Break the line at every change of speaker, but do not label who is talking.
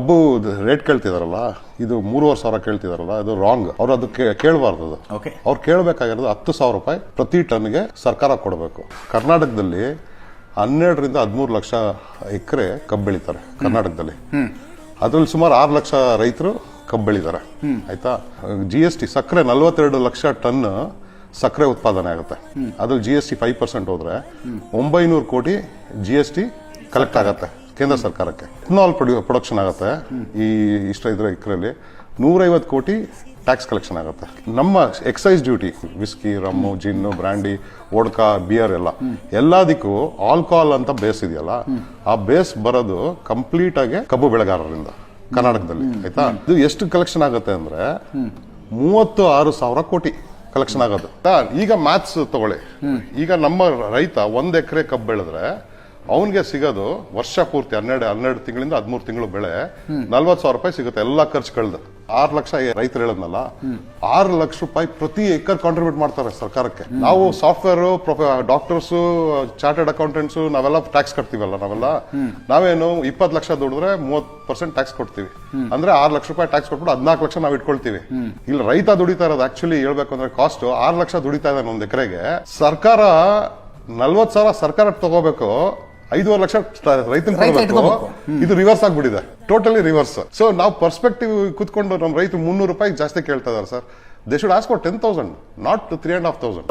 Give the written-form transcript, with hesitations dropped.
ಕಬ್ಬು ರೇಟ್ ಕೇಳ್ತಿದಾರಲ್ಲ, ಇದು 3,500 ಕೇಳ್ತಿದಾರಲ್ಲ, ಅದು ರಾಂಗ್. ಅವ್ರು ಅದಕ್ಕೆ ಕೇಳಬಾರ್ದು. ಅವ್ರು ಕೇಳಬೇಕಾಗಿರೋದು 10,000 ರೂಪಾಯಿ ಪ್ರತಿ ಟನ್ಗೆ ಸರ್ಕಾರ ಕೊಡಬೇಕು. ಕರ್ನಾಟಕದಲ್ಲಿ 12 ರಿಂದ 13 ಲಕ್ಷ ಎಕರೆ ಕಬ್ಬು ಬೆಳೀತಾರೆ ಕರ್ನಾಟಕದಲ್ಲಿ. ಅದ್ರಲ್ಲಿ ಸುಮಾರು 6 ಲಕ್ಷ ರೈತರು ಕಬ್ಬು ಬೆಳೀತಾರೆ. ಆಯ್ತಾ. GST ಸಕ್ಕರೆ 42 ಲಕ್ಷ ಟನ್ ಸಕ್ಕರೆ ಉತ್ಪಾದನೆ ಆಗುತ್ತೆ. ಅದ್ರಲ್ಲಿ GST 5% ಹೋದ್ರೆ 900 ಕೋಟಿ GST ಕಲೆಕ್ಟ್ ಆಗತ್ತೆ ಕೇಂದ್ರ ಸರ್ಕಾರಕ್ಕೆ. ಇಥನಾಲ್ ಪ್ರೊಡಕ್ಷನ್ ಆಗುತ್ತೆ ಈ ಇದ್ರ ಎಕರೆಯಲ್ಲಿ 150 ಕೋಟಿ ಟ್ಯಾಕ್ಸ್ ಕಲೆಕ್ಷನ್ ಆಗುತ್ತೆ. ನಮ್ಮ excise duty whisky, rum, gin, brandy, vodka, beer ಎಲ್ಲದಕ್ಕೂ ಆಲ್ಕೋಹಾಲ್ ಅಂತ ಬೇಸ್ ಇದೆಯಲ್ಲ, ಆ ಬೇಸ್ ಬರೋದು ಕಂಪ್ಲೀಟ್ ಆಗಿ ಕಬ್ಬು ಬೆಳೆಗಾರರಿಂದ ಕರ್ನಾಟಕದಲ್ಲಿ. ಆಯ್ತಾ. ಇದು ಎಷ್ಟು ಕಲೆಕ್ಷನ್ ಆಗುತ್ತೆ ಅಂದ್ರೆ 36,000 ಕೋಟಿ ಕಲೆಕ್ಷನ್ ಆಗೋದು. ಈಗ ಮ್ಯಾಥ್ಸ್ ತಗೊಳ್ಳಿ. ಈಗ ನಮ್ಮ ರೈತ 1 ಎಕರೆ ಕಬ್ಬು ಬೆಳೆದ್ರೆ ಅವನಿಗೆ ಸಿಗೋದು ವರ್ಷ ಪೂರ್ತಿ 12 ತಿಂಗಳಿಂದ 13 ತಿಂಗಳು ಬೆಳೆ 40,000 ರೂಪಾಯಿ ಸಿಗುತ್ತೆ ಎಲ್ಲ ಖರ್ಚು ಕಳೆದು. 6 ಲಕ್ಷ ರೈತರು ಹೇಳದ್ನಲ್ಲ, 6 ಲಕ್ಷ ರೂಪಾಯಿ ಪ್ರತಿ ಏಕರ್ ಕಾಂಟ್ರಿಬ್ಯೂಟ್ ಮಾಡ್ತಾರೆ ಸರ್ಕಾರಕ್ಕೆ. ನಾವು ಸಾಫ್ಟ್ವೇರ್ ಡಾಕ್ಟರ್ಸ್, ಚಾರ್ಟರ್ಡ್ ಅಕೌಂಟೆಂಟ್ಸ್ ನಾವೆಲ್ಲ ಟ್ಯಾಕ್ಸ್ ಕಟ್ತೀವಲ್ಲ. ನಾವೇನು 20 ಲಕ್ಷ ದುಡಿದ್ರೆ 30% ಟ್ಯಾಕ್ಸ್ ಕೊಡ್ತೀವಿ. ಅಂದ್ರೆ 6 ಲಕ್ಷ ರೂಪಾಯಿ ಟ್ಯಾಕ್ಸ್ ಕೊಟ್ಬಿಟ್ಟು 14 ಲಕ್ಷ ನಾವು ಇಟ್ಕೊಳ್ತೀವಿ. ಇಲ್ಲಿ ರೈತ ದುಡಿತಾ ಇರೋದು ಆಕ್ಚುಲಿ ಹೇಳ್ಬೇಕು ಅಂದ್ರೆ ಕಾಸ್ಟ್ 6 ಲಕ್ಷ ದುಡಿತಾ ಇದೆ 1 ಎಕರೆಗೆ. ಸರ್ಕಾರ 40,000 ಸರ್ಕಾರ ತಗೋಬೇಕು, 5.5 ಲಕ್ಷ ರೈತನ ಕೊಡಬೇಕು. ಇದು ರಿವರ್ಸ್ ಆಗ್ಬಿಟ್ಟಿದೆ, ಟೋಟಲಿ ರಿವರ್ಸ್. ಸೊ ನಾವು ಪರ್ಸ್ಪೆಕ್ಟಿವ್ ಕುತ್ಕೊಂಡು ನಮ್ಮ ರೈತರು 300 ರೂಪಾಯಿ ಜಾಸ್ತಿ ಕೇಳ್ತಾ ಇದಾರೆ sir. They should ask for 10,000, not 3,500.